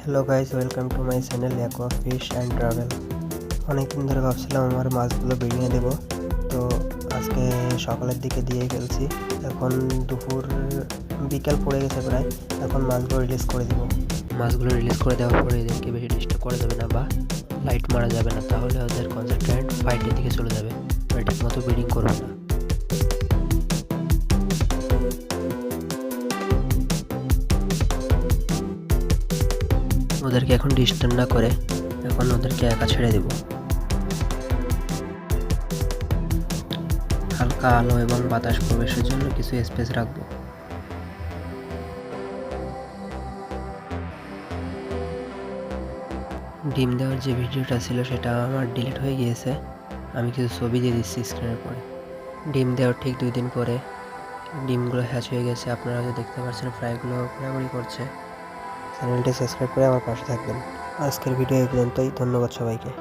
Hello guys, welcome to my channel aqua fish and travel. অনেকদিন ধরে ভাবছিলাম আমার মাছগুলো বেরিয়ে দেবো, তো আজকে সকালের দিকে দিয়ে ফেলছি। এখন দুপুর বিকাল পড়ে গেছে প্রায়, এখন মাছগুলো রিলিজ করে দিব। মাছগুলো রিলিজ করে দেওয়ার পরে এদেরকে বেশি ডিস্টার্ব করা যাবে না বা লাইট মারা যাবে না, তাহলে ওদের কনসেন্ট্রেট ফাইটের দিকে চলে যাবে, ঠিক মতো ব্রিডিং করবে না। ওদেরকে এখন ডিস্টার্ব না করে এখন ওদেরকে একা ছেড়ে দেব। হালকা আলো এবং বাতাস প্রবেশের জন্য কিছু স্পেস রাখবো। ডিম দেওয়ার যে ভিডিওটা ছিল সেটা আমার ডিলিট হয়ে গিয়েছে, আমি কিছু ছবি দিয়ে দিচ্ছি স্ক্রিনের পরে। ডিম দেওয়ার ঠিক 2 দিন পরে ডিমগুলো হ্যাচ হয়ে গেছে, আপনারা হয়তো দেখতে পাচ্ছেন ফ্রাইগুলো ঘোরাঘুরি করছে। চ্যানেলটি সাবস্ক্রাইব করে আমার পাশে থাকবেন। আজকের ভিডিও এই পর্যন্তই, ধন্যবাদ সবাইকে।